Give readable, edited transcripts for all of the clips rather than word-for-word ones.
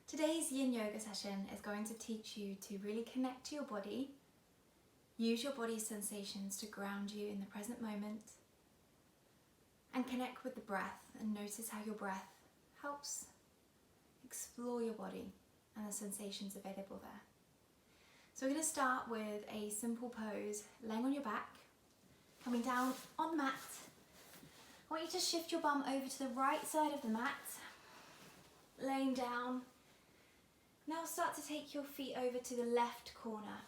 Today's yin yoga session is going to teach you to really connect to your body, use your body's sensations to ground you in the present moment, and connect with the breath and notice how your breath helps explore your body and the sensations available there. So we're going to start with a simple pose, laying on your back, coming down on the mat. I want you to shift your bum over to the right side of the mat, laying down. Now start to take your feet over to the left corner.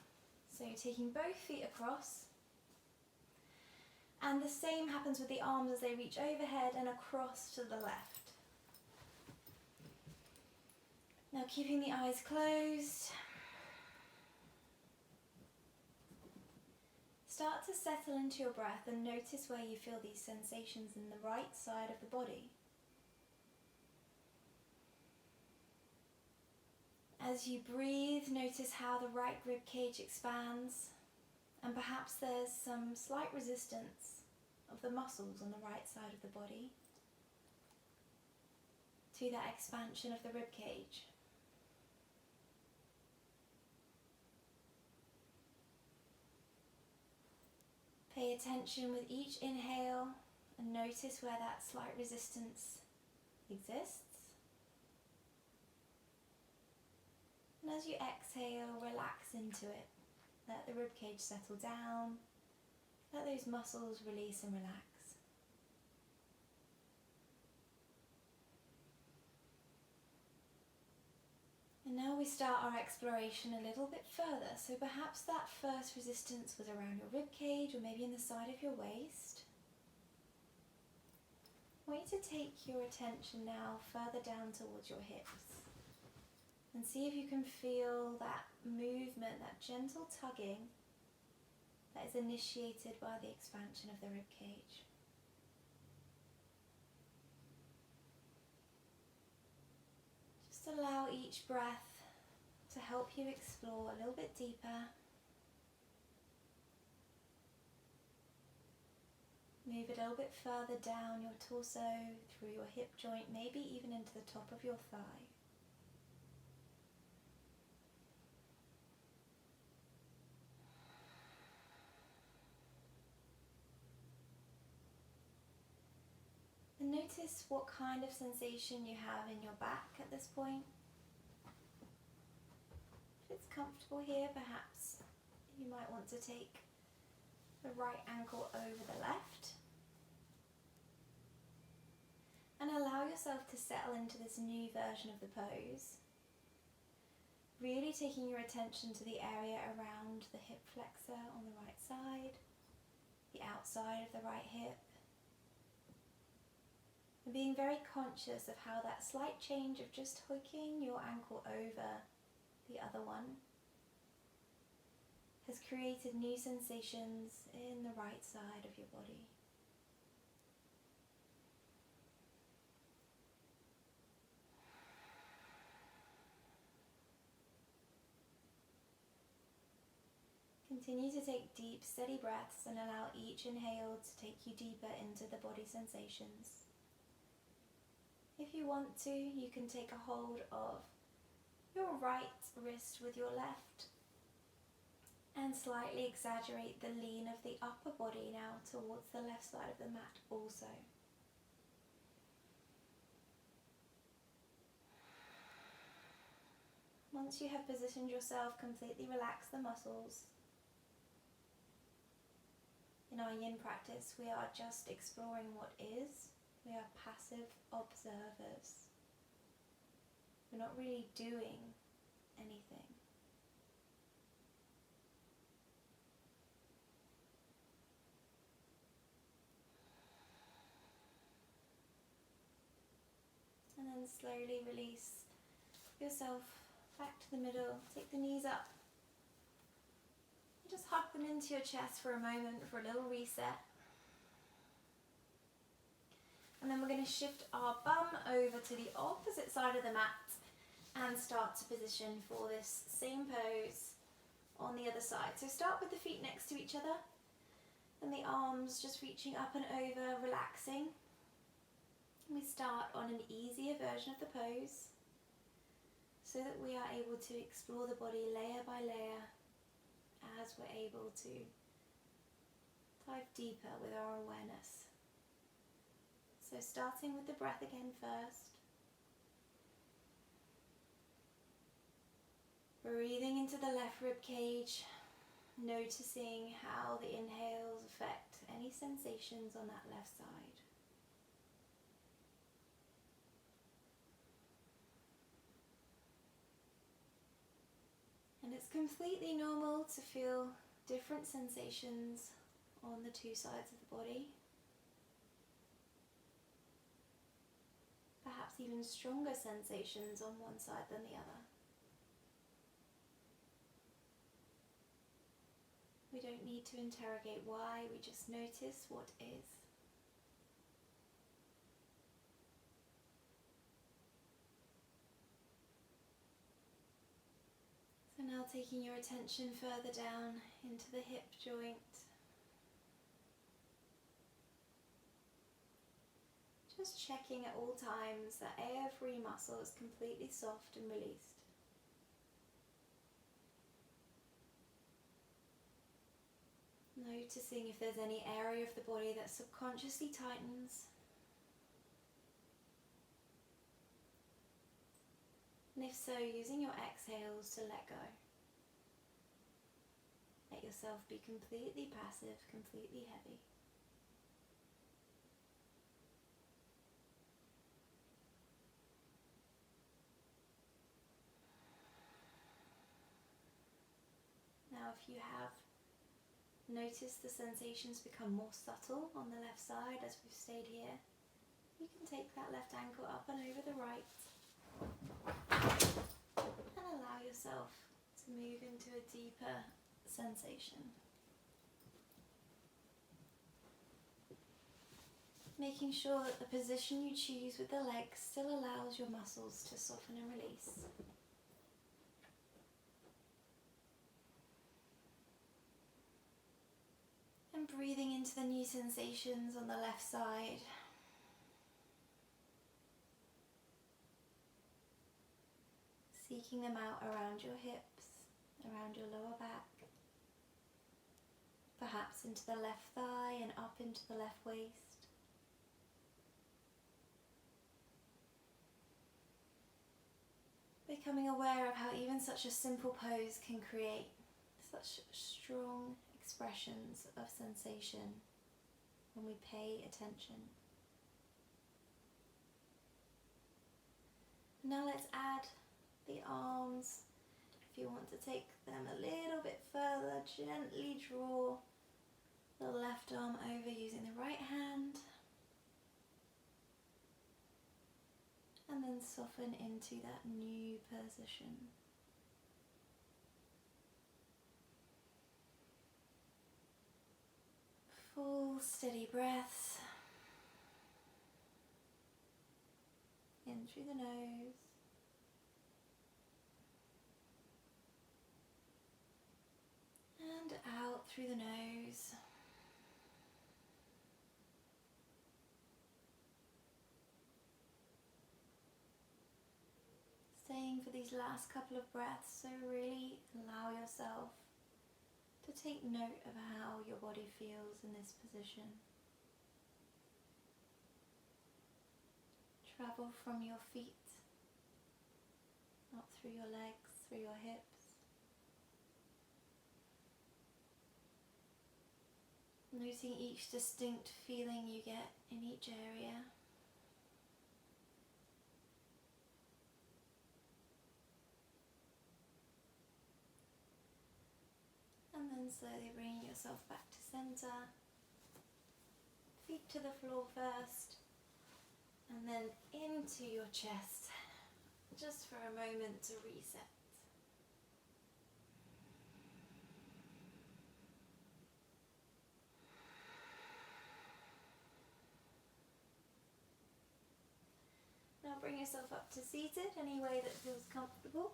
So you're taking both feet across. And the same happens with the arms as they reach overhead and across to the left. Now keeping the eyes closed. Start to settle into your breath and notice where you feel these sensations in the right side of the body. As you breathe, notice how the right rib cage expands, and perhaps there's some slight resistance of the muscles on the right side of the body to that expansion of the rib cage. Pay attention with each inhale and notice where that slight resistance exists. And as you exhale, relax into it. Let the ribcage settle down. Let those muscles release and relax. And now we start our exploration a little bit further. So perhaps that first resistance was around your ribcage or maybe in the side of your waist. I want you to take your attention now further down towards your hips. And see if you can feel that movement, that gentle tugging that is initiated by the expansion of the rib cage. Just allow each breath to help you explore a little bit deeper. Move a little bit further down your torso, through your hip joint, maybe even into the top of your thigh. And notice what kind of sensation you have in your back at this point. If it's comfortable here, perhaps you might want to take the right ankle over the left. And allow yourself to settle into this new version of the pose. Really taking your attention to the area around the hip flexor on the right side, the outside of the right hip. And being very conscious of how that slight change of just hooking your ankle over the other one has created new sensations in the right side of your body. Continue to take deep, steady breaths and allow each inhale to take you deeper into the body sensations. If you want to, you can take a hold of your right wrist with your left and slightly exaggerate the lean of the upper body now towards the left side of the mat also. Once you have positioned yourself, completely relax the muscles. In our yin practice, we are just exploring what is. We are passive observers. We're not really doing anything. And then slowly release yourself back to the middle. Take the knees up. Just hug them into your chest for a moment for a little reset. And then we're going to shift our bum over to the opposite side of the mat and start to position for this same pose on the other side. So start with the feet next to each other and the arms just reaching up and over, relaxing. We start on an easier version of the pose. so that we are able to explore the body layer by layer as we're able to dive deeper with our awareness. So starting with the breath again first. Breathing into the left rib cage, noticing how the inhales affect any sensations on that left side. And it's completely normal to feel different sensations on the two sides of the body. Perhaps even stronger sensations on one side than the other. We don't need to interrogate why, we just notice what is. So now taking your attention further down into the hip joint. Just checking at all times that every muscle is completely soft and released. Noticing if there's any area of the body that subconsciously tightens. And if so, using your exhales to let go. Let yourself be completely passive, completely heavy. Now if you have noticed the sensations become more subtle on the left side as we've stayed here, you can take that left ankle up and over the right and allow yourself to move into a deeper sensation. Making sure that the position you choose with the legs still allows your muscles to soften and release. And breathing into the new sensations on the left side. Seeking them out around your hips, around your lower back. Perhaps into the left thigh and up into the left waist. Becoming aware of how even such a simple pose can create such strong expressions of sensation when we pay attention. Now let's add the arms. If you want to take them a little bit further, gently draw the left arm over using the right hand. And then soften into that new position. Full steady breaths. In through the nose. And out through the nose. Staying for these last couple of breaths, so really allow yourself to take note of how your body feels in this position. Travel from your feet, up through your legs, through your hips. Noting each distinct feeling you get in each area. And then slowly bringing yourself back to center. Feet to the floor first. And then into your chest. Just for a moment to reset. Now bring yourself up to seated, any way that feels comfortable.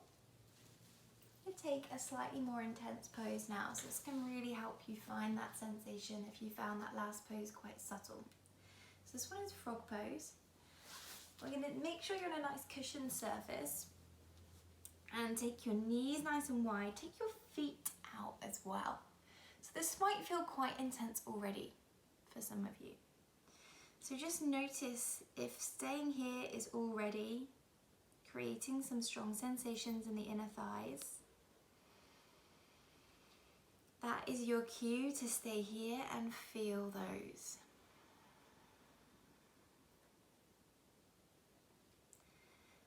Take a slightly more intense pose now, so this can really help you find that sensation if you found that last pose quite subtle. So this one is frog pose. We're going to make sure you're on a nice cushioned surface. And take your knees nice and wide. Take your feet out as well. So this might feel quite intense already for some of you. So just notice if staying here is already creating some strong sensations in the inner thighs. That is your cue to stay here and feel those.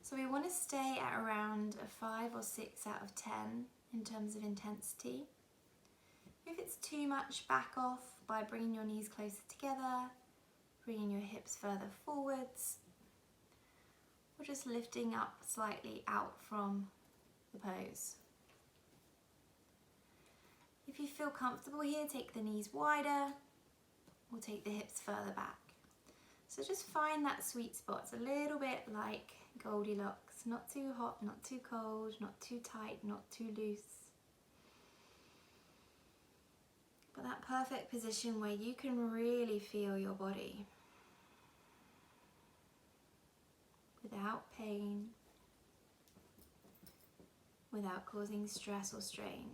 So we want to stay at around a 5 or 6 out of 10 in terms of intensity. If it's too much, back off by bringing your knees closer together, bringing your hips further forwards, or just lifting up slightly out from the pose. If you feel comfortable here, take the knees wider or take the hips further back. So just find that sweet spot. It's a little bit like Goldilocks, not too hot, not too cold, not too tight, not too loose. But that perfect position where you can really feel your body without pain, without causing stress or strain.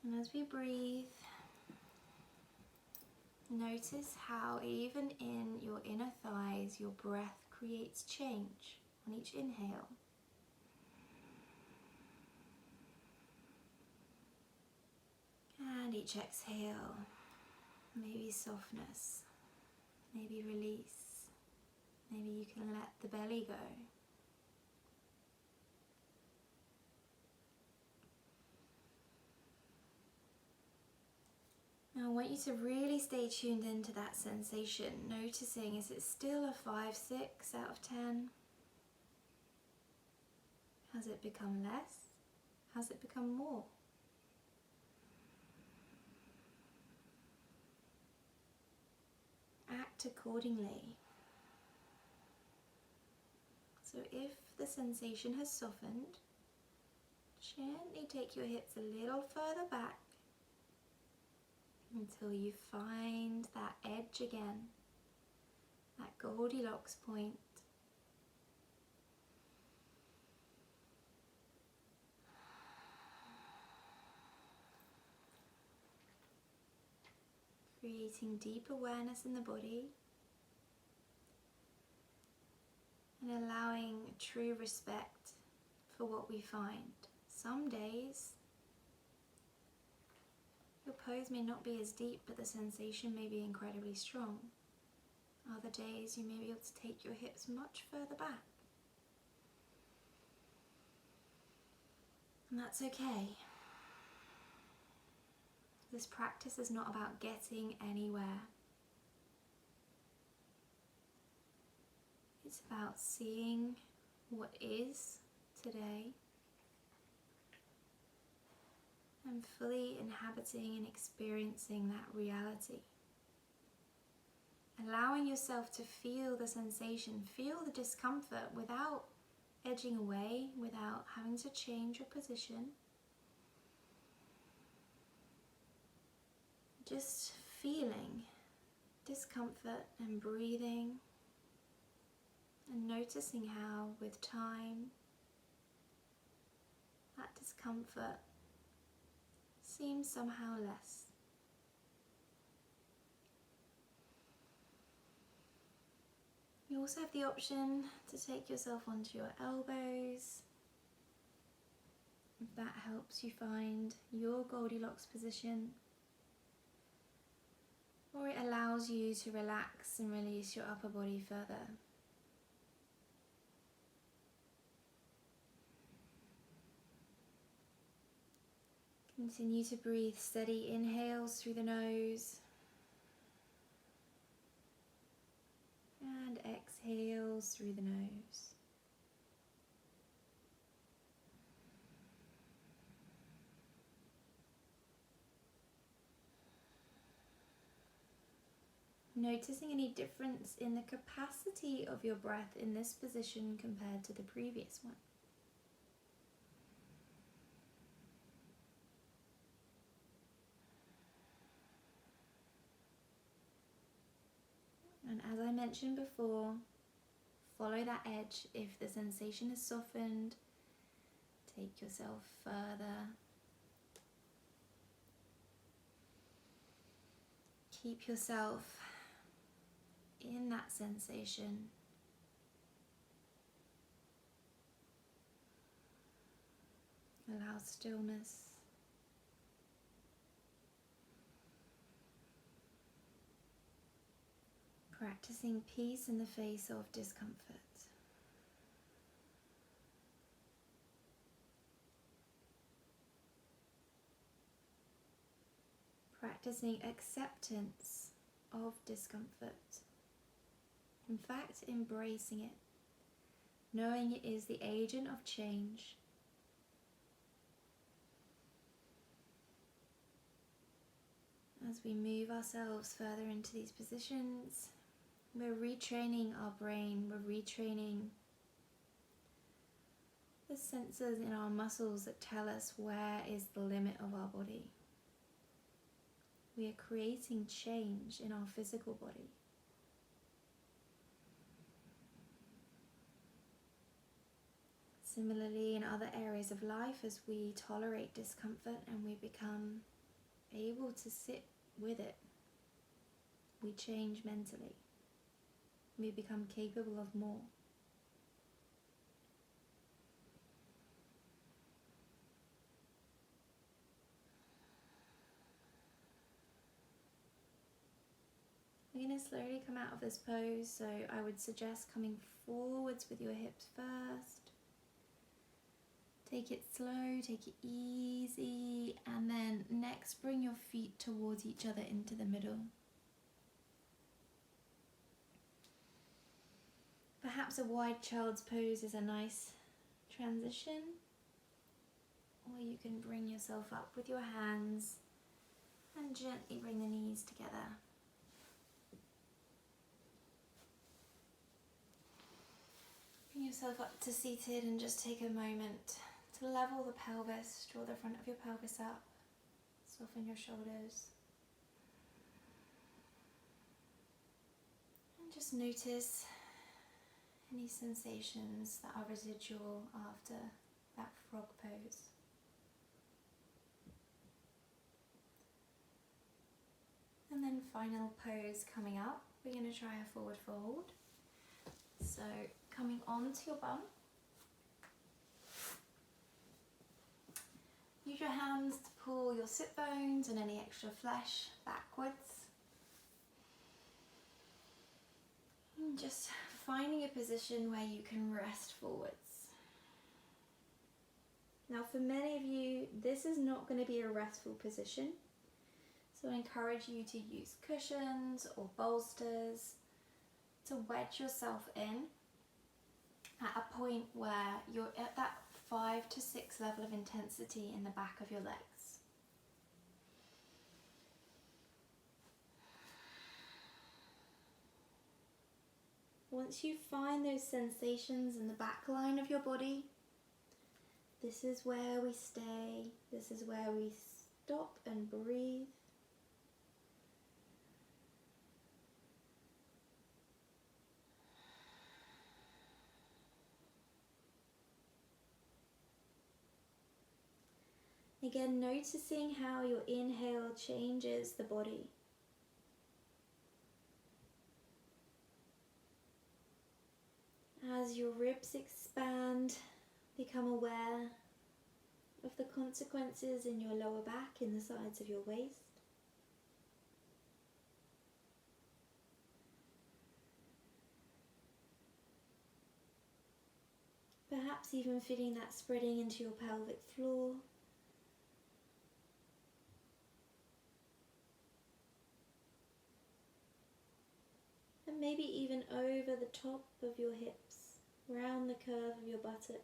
And as we breathe, notice how even in your inner thighs, your breath creates change on each inhale. And each exhale, maybe softness, maybe release, maybe you can let the belly go. Now I want you to really stay tuned into that sensation, noticing is it still a 5, 6 out of 10? Has it become less? Has it become more? Act accordingly. So if the sensation has softened, gently take your hips a little further back until you find that edge again, that Goldilocks point. Creating deep awareness in the body and allowing true respect for what we find. Some days your pose may not be as deep, but the sensation may be incredibly strong. Other days you may be able to take your hips much further back. And that's okay. This practice is not about getting anywhere. It's about seeing what is today and fully inhabiting and experiencing that reality. Allowing yourself to feel the sensation, feel the discomfort without edging away, without having to change your position. Just feeling discomfort and breathing and noticing how with time that discomfort seems somehow less. You also have the option to take yourself onto your elbows, if that helps you find your Goldilocks position, or it allows you to relax and release your upper body further. Continue to breathe steady inhales through the nose and exhales through the nose. Noticing any difference in the capacity of your breath in this position compared to the previous one. And as I mentioned before, follow that edge. If the sensation is softened, take yourself further. Keep yourself in that sensation. Allow stillness. Practicing peace in the face of discomfort. Practicing acceptance of discomfort. In fact, embracing it. Knowing it is the agent of change. As we move ourselves further into these positions, we're retraining our brain, we're retraining the sensors in our muscles that tell us where is the limit of our body. We are creating change in our physical body. Similarly, in other areas of life, as we tolerate discomfort and we become able to sit with it, we change mentally. We become capable of more. We're going to slowly come out of this pose, so I would suggest coming forwards with your hips first. Take it slow, take it easy, and then next bring your feet towards each other into the middle. Perhaps a wide child's pose is a nice transition, or you can bring yourself up with your hands and gently bring the knees together. Bring yourself up to seated and just take a moment to level the pelvis, draw the front of your pelvis up, soften your shoulders. And just notice any sensations that are residual after that frog pose. And then final pose coming up, we're going to try a forward fold. So coming onto your bum. Use your hands to pull your sit bones and any extra flesh backwards. And just finding a position where you can rest forwards. Now for many of you, this is not going to be a restful position. So I encourage you to use cushions or bolsters to wedge yourself in at a point where you're at that 5 to 6 level of intensity in the back of your legs. Once you find those sensations in the back line of your body, this is where we stay, this is where we stop and breathe. Again, noticing how your inhale changes the body. As your ribs expand, become aware of the consequences in your lower back, in the sides of your waist. Perhaps even feeling that spreading into your pelvic floor. And maybe even over the top of your hips, round the curve of your buttocks.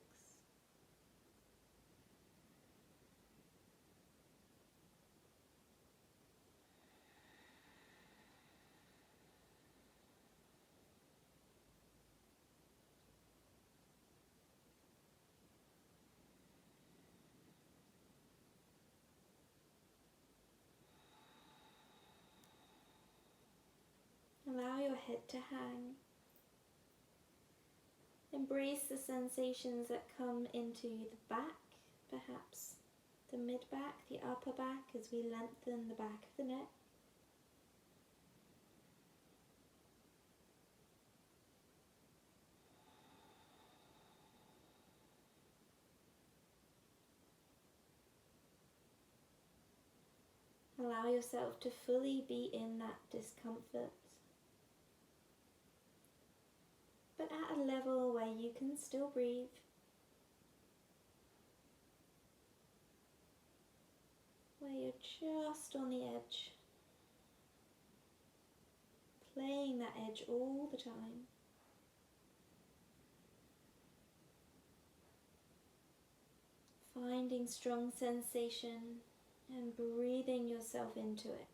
Allow your head to hang. Embrace the sensations that come into the back, perhaps the mid-back, the upper back, as we lengthen the back of the neck. Allow yourself to fully be in that discomfort, but at a level where you can still breathe. Where you're just on the edge, playing that edge all the time. Finding strong sensation and breathing yourself into it.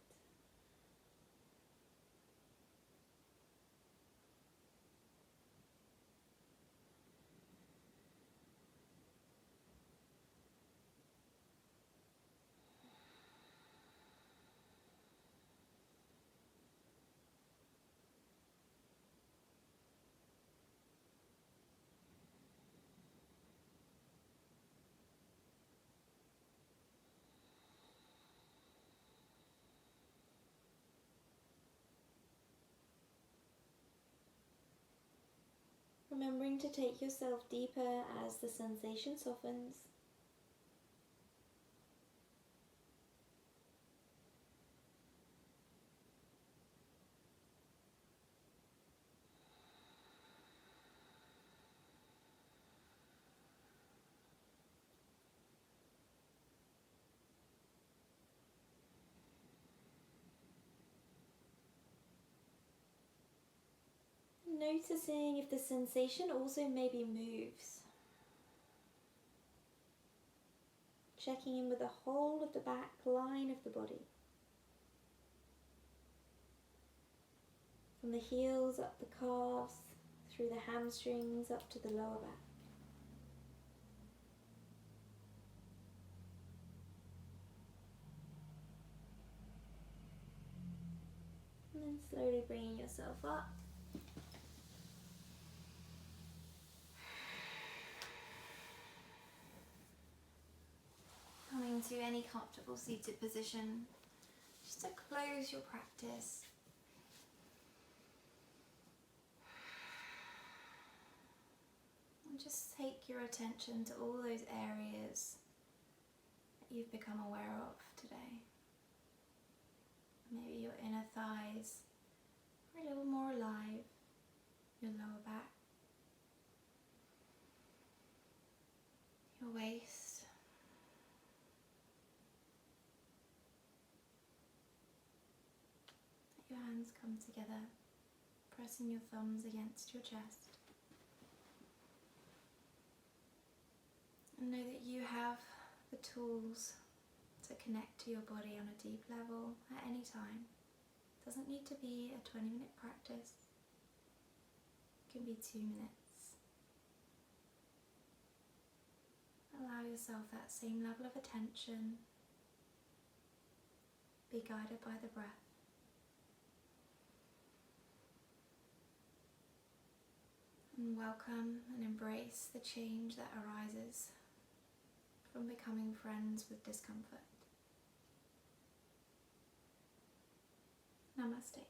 Remembering to take yourself deeper as the sensation softens. Noticing if the sensation also maybe moves. Checking in with the whole of the back line of the body. From the heels up the calves, through the hamstrings up to the lower back. And then slowly bringing yourself up. Coming to any comfortable seated position, just to close your practice. And just take your attention to all those areas that you've become aware of today. Maybe your inner thighs are a little more alive, your lower back, your waist, let your hands come together, pressing your thumbs against your chest. And know that you have the tools to connect to your body on a deep level at any time. It doesn't need to be a 20-minute practice. It can be 2 minutes. Allow yourself that same level of attention. Be guided by the breath. And welcome and embrace the change that arises from becoming friends with discomfort. Namaste.